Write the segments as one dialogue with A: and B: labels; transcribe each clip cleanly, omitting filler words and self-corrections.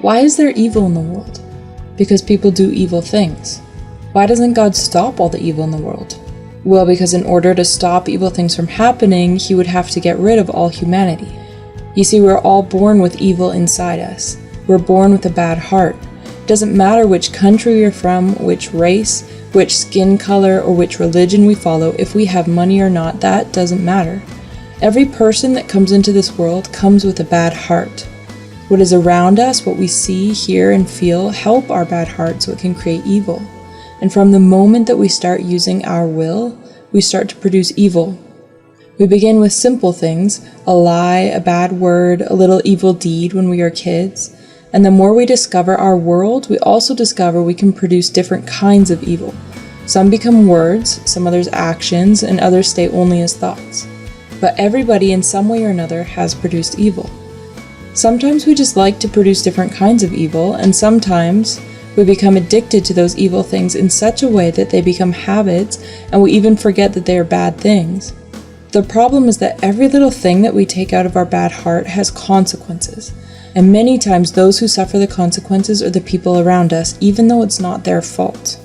A: Why is there evil in the world? Because people do evil things. Why doesn't God stop all the evil in the world? Well, because in order to stop evil things from happening, he would have to get rid of all humanity. You see, we're all born with evil inside us. We're born with a bad heart. It doesn't matter which country we're from, which race, which skin color, or which religion we follow, if we have money or not, that doesn't matter. Every person that comes into this world comes with a bad heart. What is around us, what we see, hear, and feel, help our bad heart so it can create evil. And from the moment that we start using our will, we start to produce evil. We begin with simple things, a lie, a bad word, a little evil deed when we are kids. And the more we discover our world, we also discover we can produce different kinds of evil. Some become words, some others actions, and others stay only as thoughts. But everybody in some way or another has produced evil. Sometimes we just like to produce different kinds of evil, and sometimes we become addicted to those evil things in such a way that they become habits, and we even forget that they are bad things. The problem is that every little thing that we take out of our bad heart has consequences, and many times those who suffer the consequences are the people around us, even though it's not their fault.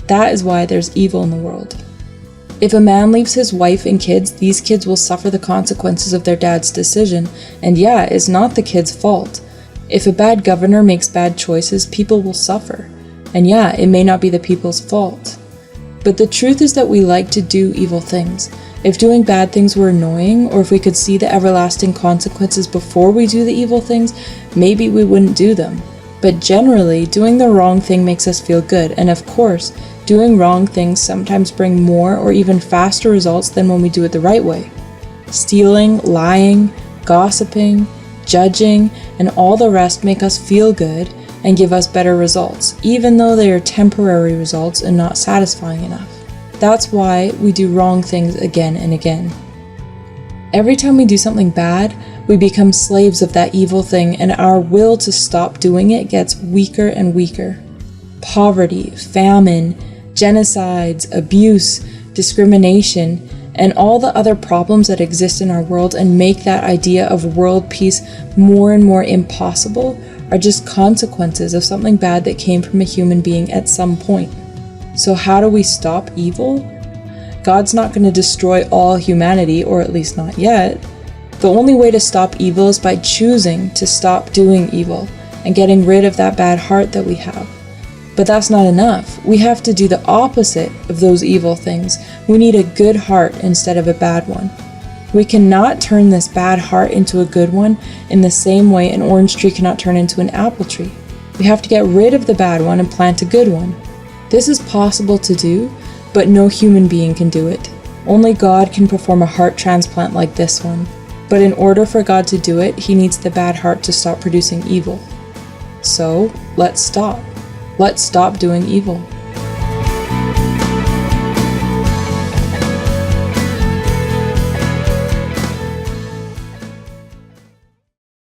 A: That is why there's evil in the world. If a man leaves his wife and kids, these kids will suffer the consequences of their dad's decision, and yeah, it's not the kid's fault. If a bad governor makes bad choices, people will suffer. And yeah, it may not be the people's fault. But the truth is that we like to do evil things. If doing bad things were annoying, or if we could see the everlasting consequences before we do the evil things, maybe we wouldn't do them. But generally, doing the wrong thing makes us feel good, and of course, doing wrong things sometimes bring more or even faster results than when we do it the right way. Stealing, lying, gossiping, judging, and all the rest make us feel good and give us better results, even though they are temporary results and not satisfying enough. That's why we do wrong things again and again. Every time we do something bad, we become slaves of that evil thing, and our will to stop doing it gets weaker and weaker. Poverty, famine, genocides, abuse, discrimination, and all the other problems that exist in our world and make that idea of world peace more and more impossible are just consequences of something bad that came from a human being at some point. So how do we stop evil? God's not going to destroy all humanity, or at least not yet. The only way to stop evil is by choosing to stop doing evil and getting rid of that bad heart that we have. But that's not enough. We have to do the opposite of those evil things. We need a good heart instead of a bad one. We cannot turn this bad heart into a good one in the same way an orange tree cannot turn into an apple tree. We have to get rid of the bad one and plant a good one. This is possible to do, but no human being can do it. Only God can perform a heart transplant like this one. But in order for God to do it, he needs the bad heart to stop producing evil. So, let's stop. Let's stop doing evil.